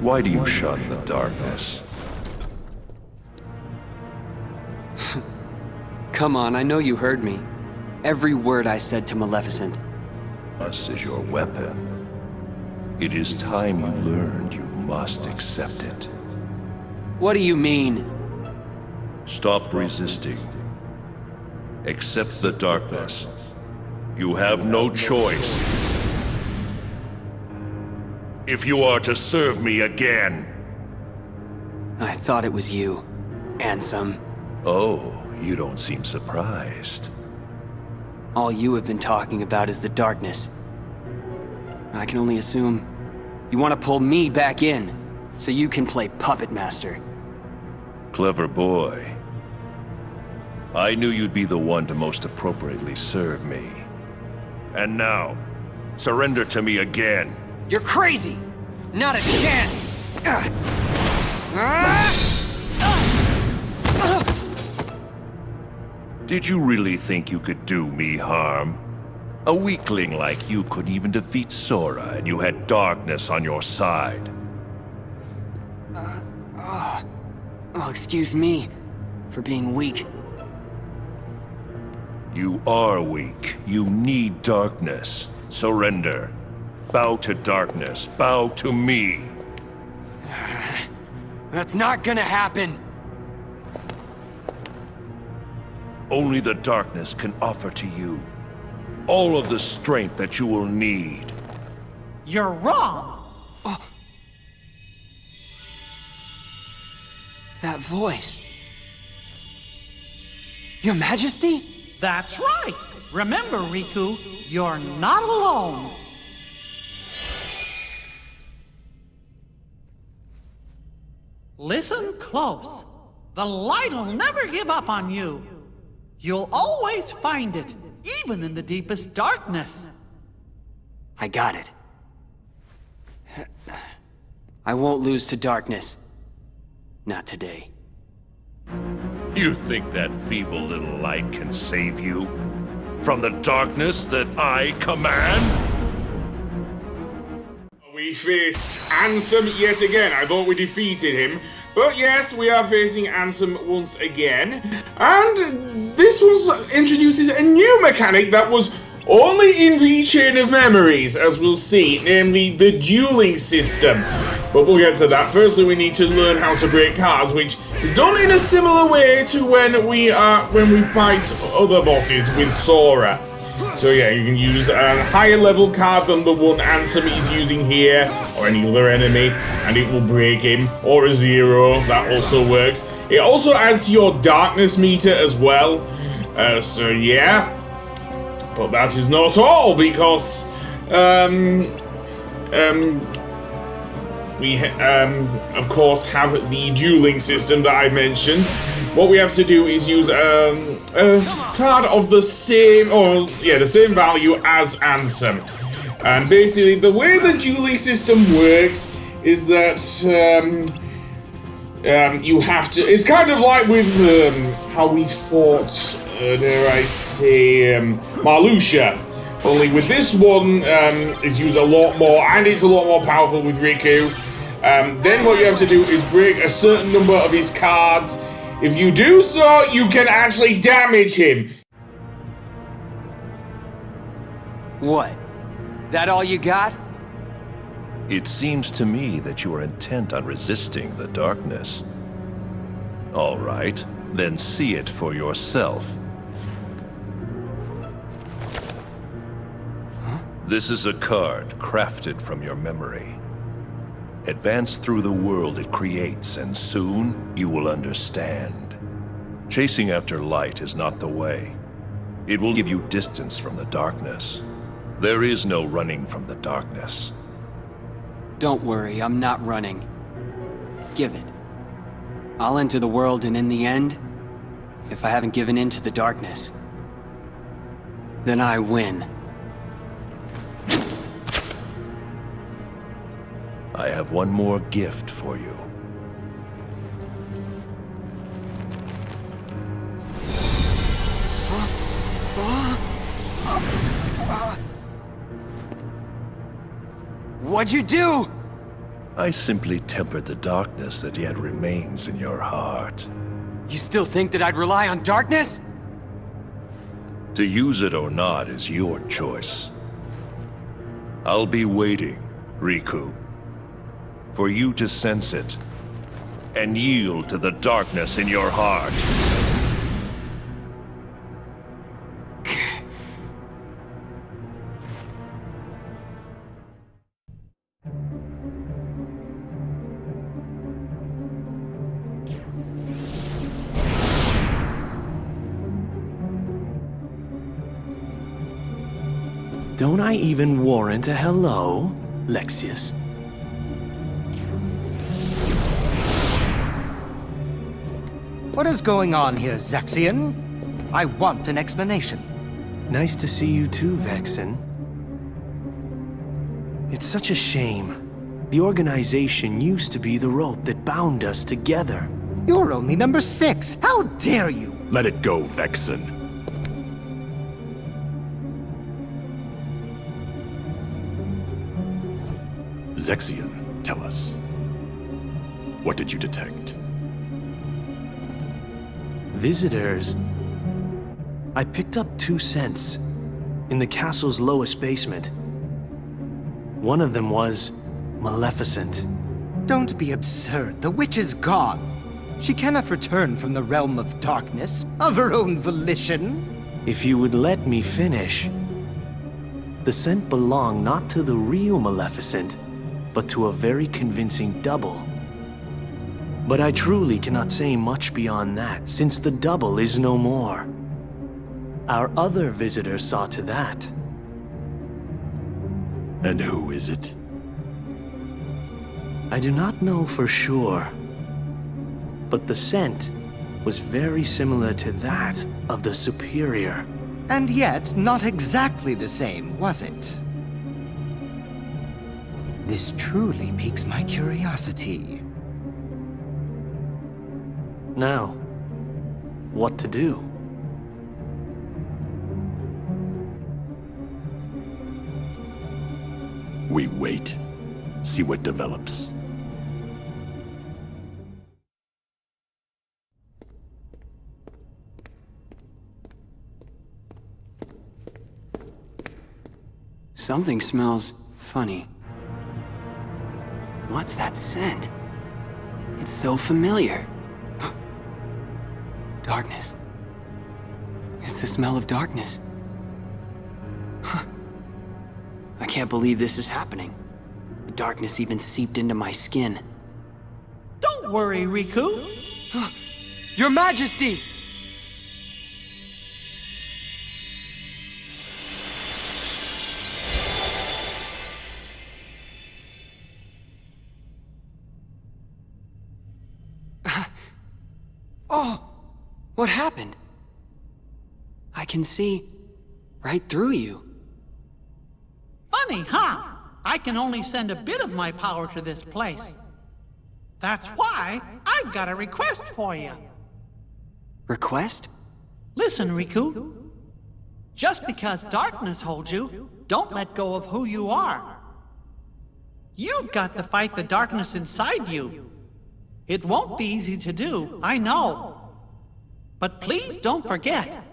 Why do you shun the darkness? Come on, I know you heard me. Every word I said to Maleficent. Us is your weapon. It is time you learned you must accept it. What do you mean? Stop resisting. Accept the darkness. You have no choice. If you are to serve me again. I thought it was you, Ansem. Oh, you don't seem surprised. All you have been talking about is the darkness. I can only assume you want to pull me back in, so you can play puppet master. Clever boy. I knew you'd be the one to most appropriately serve me. And now, surrender to me again. You're crazy! Not a chance! Did you really think you could do me harm? A weakling like you couldn't even defeat Sora, and you had darkness on your side. Oh, excuse me for being weak. You are weak. You need darkness. Surrender. Bow to darkness. Bow to me. That's not gonna happen! Only the darkness can offer to you all of the strength that you will need. You're wrong! That voice. Your Majesty? That's right! Remember, Riku, you're not alone! Listen close. The light'll never give up on you. You'll always find it, even in the deepest darkness. I got it. I won't lose to darkness. Not today. You think that feeble little light can save you? From the darkness that I command? We face Ansem yet again. I thought we defeated him. But yes, we are facing Ansem once again. And this introduces a new mechanic that was only in Rechain of Memories, as we'll see, namely the dueling system. But we'll get to that. Firstly, we need to learn how to break cards, which is done in a similar way to when we fight other bosses with Sora. So yeah, you can use a higher level card than the one Ansem is using here, or any other enemy, and it will break him, or a 0, that also works. It also adds to your darkness meter as well, so yeah. But that is not all, because, we, of course, have the dueling system that I mentioned. What we have to do is use a card of the same, the same value as Ansem. And basically, the way the dueling system works is that you have to. It's kind of like with how we fought, dare I say, Marluxia. Only with this one, it's used a lot more, and it's a lot more powerful with Riku. Then what you have to do is break a certain number of his cards. If you do so, you can actually damage him. What? That all you got? It seems to me that you are intent on resisting the darkness. All right, then see it for yourself. Huh? This is a card crafted from your memory. Advance through the world it creates, and soon you will understand. Chasing after light is not the way. It will give you distance from the darkness. There is no running from the darkness. Don't worry, I'm not running. Give it. I'll enter the world, and in the end, if I haven't given in to the darkness, then I win. I have one more gift for you. What'd you do? I simply tempered the darkness that yet remains in your heart. You still think that I'd rely on darkness? To use it or not is your choice. I'll be waiting, Riku, for you to sense it and yield to the darkness in your heart. Don't I even warrant a hello, Lexius? What is going on here, Zexion? I want an explanation. Nice to see you too, Vexen. It's such a shame. The organization used to be the rope that bound us together. You're only number 6. How dare you? Let it go, Vexen. Zexion, tell us. What did you detect? Visitors. I picked up 2 scents in the castle's lowest basement. One of them was Maleficent. Don't be absurd. The witch is gone. She cannot return from the realm of darkness of her own volition. If you would let me finish. The scent belonged not to the real Maleficent, but to a very convincing double. But I truly cannot say much beyond that, since the double is no more. Our other visitor saw to that. And who is it? I do not know for sure, but the scent was very similar to that of the Superior. And yet, not exactly the same, was it? This truly piques my curiosity. Now, what to do? We wait. See what develops. Something smells funny. What's that scent? It's so familiar. Darkness. It's the smell of darkness. I can't believe this is happening. The darkness even seeped into my skin. Don't worry, Riku. Your Majesty! Oh! What happened? I can see right through you. Funny, huh? I can only send a bit of my power to this place. That's why I've got a request for you. Request? Listen, Riku. Just because darkness holds you, don't let go of who you are. You've got to fight the darkness inside you. It won't be easy to do, I know. But please don't forget,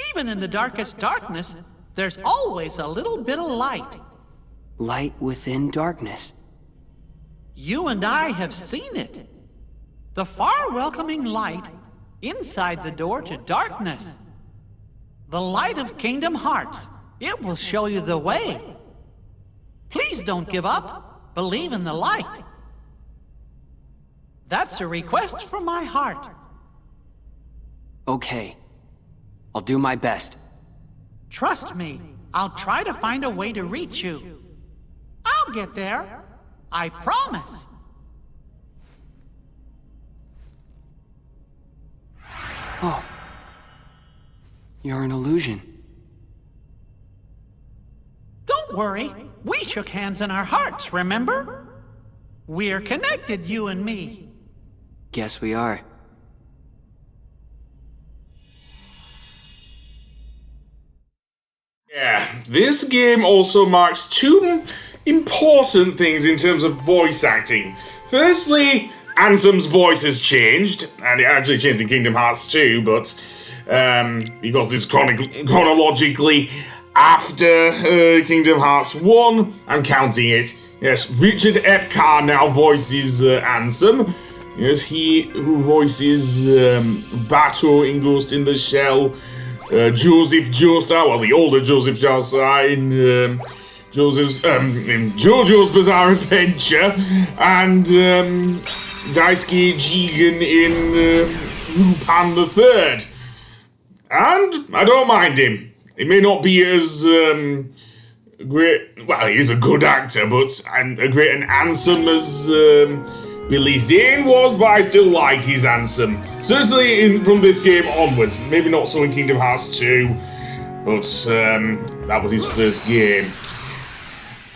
even in the darkest darkness, there's always a little bit of light. Light within darkness. You and I have seen it. The far welcoming light inside the door to darkness. The light of Kingdom Hearts. It will show you the way. Please don't give up. Believe in the light. That's a request from my heart. Okay. I'll do my best. Trust me, I'll try to find a way to reach you. I'll get there. I promise. Oh. You're an illusion. Don't worry. We shook hands in our hearts, remember? We're connected, you and me. Guess we are. Yeah, this game also marks two important things in terms of voice acting. Firstly, Ansem's voice has changed, and it actually changed in Kingdom Hearts 2, but because it's chronologically after Kingdom Hearts 1, I'm counting it. Yes, Richard Epcar now voices Ansem. Yes, he who voices Bato in Ghost in the Shell, Joseph Joestar, well, the older Joseph Joestar in in JoJo's Bizarre Adventure, and Daisuke Jigen in Lupin the Third. And I don't mind him. He may not be as great. Well, he is a good actor, but a great an Ansem as Billy Zane was, but I still like his Ansem. Certainly from this game onwards. Maybe not so in Kingdom Hearts 2, but that was his first game.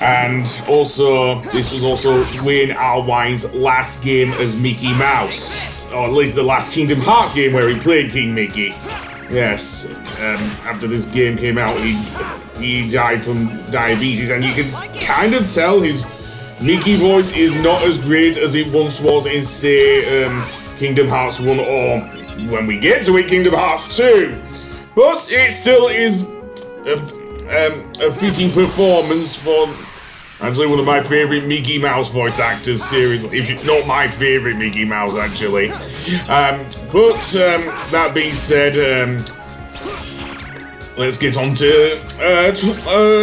And also, this was also Wayne Allwine's last game as Mickey Mouse. Or at least the last Kingdom Hearts game where he played King Mickey. Yes, after this game came out, he died from diabetes, and you can kind of tell his Mickey voice is not as great as it once was in, say, Kingdom Hearts 1, or when we get to it, Kingdom Hearts 2. But it still is a fitting performance for actually one of my favourite Mickey Mouse voice actors, seriously. If not my favourite Mickey Mouse, actually. That being said, let's get on to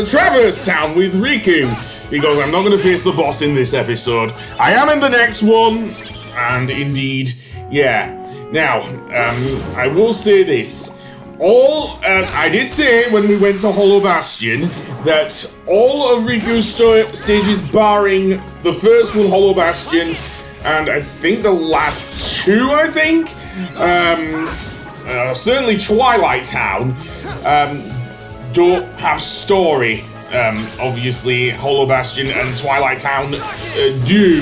Traverse Town with Riku, because I'm not going to face the boss in this episode. I am in the next one, and indeed, yeah. Now, I will say this. I did say when we went to Hollow Bastion that all of Riku's stages, barring the first one, Hollow Bastion, and I think the last two, certainly Twilight Town, don't have story. Obviously, Hollow Bastion and Twilight Town do.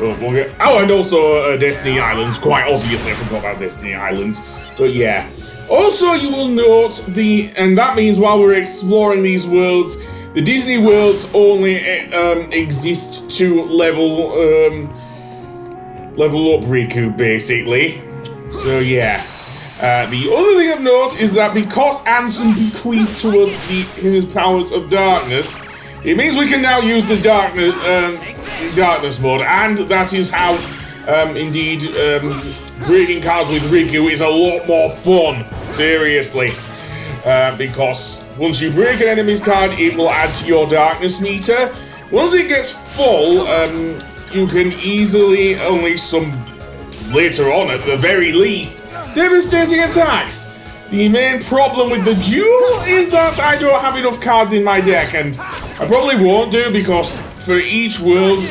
And also Destiny Islands, quite obviously, I forgot about Destiny Islands, but yeah. Also, you will note and that means while we're exploring these worlds, the Disney worlds only exist to level up Riku, basically. So yeah. The other thing of note is that because Ansem bequeathed to us his powers of darkness, it means we can now use the darkness mode, and that is how, indeed, breaking cards with Riku is a lot more fun, seriously. Because once you break an enemy's card, it will add to your darkness meter. Once it gets full, you can easily unleash some, later on at the very least, devastating attacks. The main problem with the duel is that I don't have enough cards in my deck, and I probably won't do because for each world,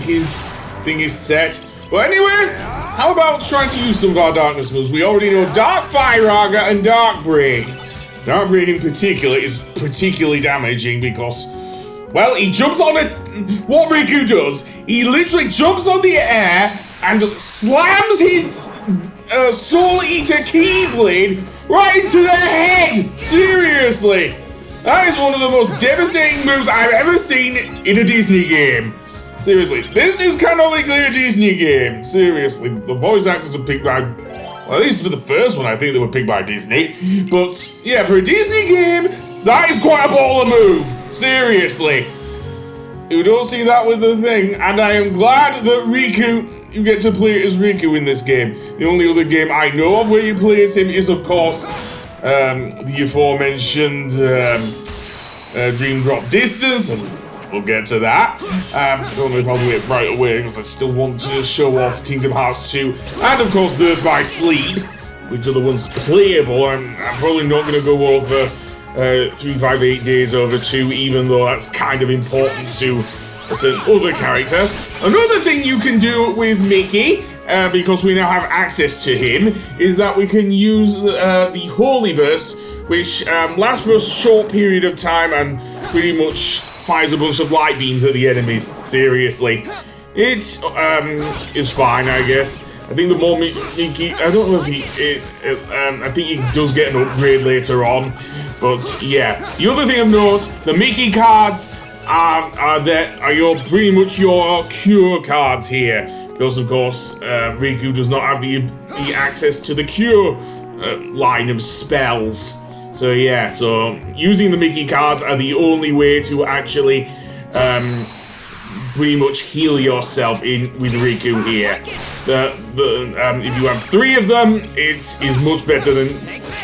his thing is set. But anyway, how about trying to use some of our darkness moves? We already know Dark Fire Raga and Dark Break. Dark Break in particular is particularly damaging because, well, he jumps on it. What Riku does, he literally jumps on the air and slams his Soul Eater Keyblade right into their head! Seriously! That is one of the most devastating moves I've ever seen in a Disney game. Seriously, this is canonically a Disney game. Seriously, the voice actors are picked by, well, at least for the first one, I think they were picked by Disney. But yeah, for a Disney game, that is quite a baller move. Seriously. You don't see that with the thing, and I am glad that Riku, you get to play as Riku in this game. The only other game I know of where you play as him is, of course, the aforementioned Dream Drop Distance, and we'll get to that. I don't know if I'll do it right away because I still want to show off Kingdom Hearts 2, and of course Birth by Sleep, which are the ones playable. I'm probably not going to go over 358 Days Over 2, even though that's kind of important to a certain other character. Another thing you can do with Mickey, because we now have access to him, is that we can use the Holy Burst, which lasts for a short period of time and pretty much fires a bunch of light beams at the enemies. Seriously. It is fine, I guess. I think the more Mickey, I don't know if I think he does get an upgrade later on, but yeah. The other thing of note, the Mickey cards are pretty much your cure cards here. Because, of course, Riku does not have the access to the cure line of spells. So, yeah, so using the Mickey cards are the only way to actually pretty much heal yourself with Riku here. If you have 3 of them, it's much better than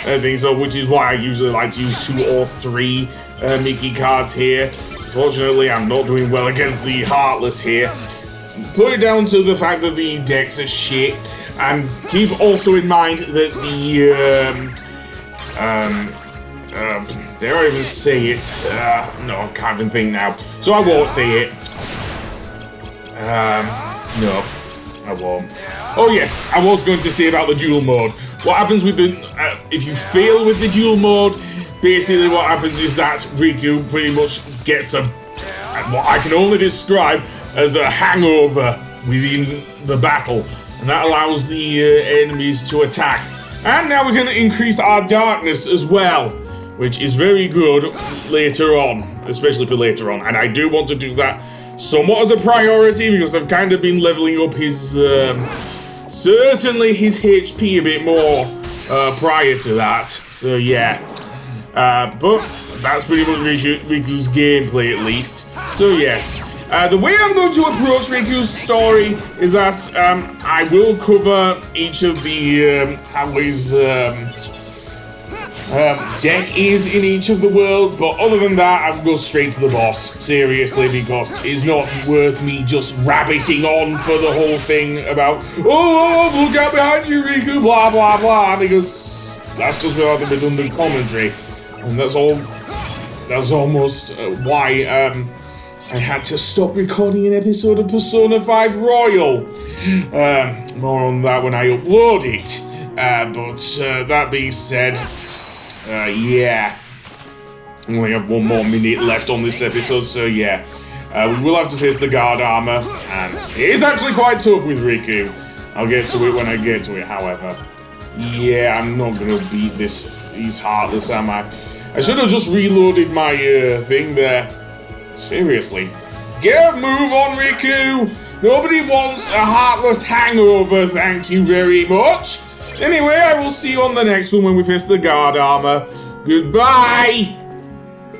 anything, so which is why I usually like to use 2 or 3 Mickey cards here. Fortunately, I'm not doing well against the Heartless here. Put it down to the fact that the decks are shit, and keep also in mind that dare I even say it? No, I can't even think now, so I won't say it. No, I won't. Oh yes, I was going to say about the duel mode. What happens with the, if you fail with the duel mode, basically what happens is that Riku pretty much gets what I can only describe as a hangover within the battle. And that allows the enemies to attack. And now we're going to increase our darkness as well, which is very good later on, especially for later on. And I do want to do that somewhat as a priority because I've kind of been leveling up his, certainly his HP a bit more prior to that. So yeah, but that's pretty much Riku's gameplay at least. So yes, the way I'm going to approach Riku's story is that I will cover each of the how his deck is in each of the worlds, but other than that, I will go straight to the boss, seriously, because it's not worth me just rabbiting on for the whole thing about, oh, look out behind you, Riku, blah, blah, blah, because that's just without the redundant commentary, and that's almost why I had to stop recording an episode of Persona 5 Royal. More on that when I upload it, but that being said, yeah, we only have 1 more minute left on this episode, so yeah, we will have to face the guard armor, and it is actually quite tough with Riku. I'll get to it when I get to it, however. Yeah, I'm not gonna beat he's Heartless, am I? I should have just reloaded my thing there. Seriously. Get a move on, Riku! Nobody wants a Heartless hangover, thank you very much! Anyway, I will see you on the next one when we face the guard armor. Goodbye!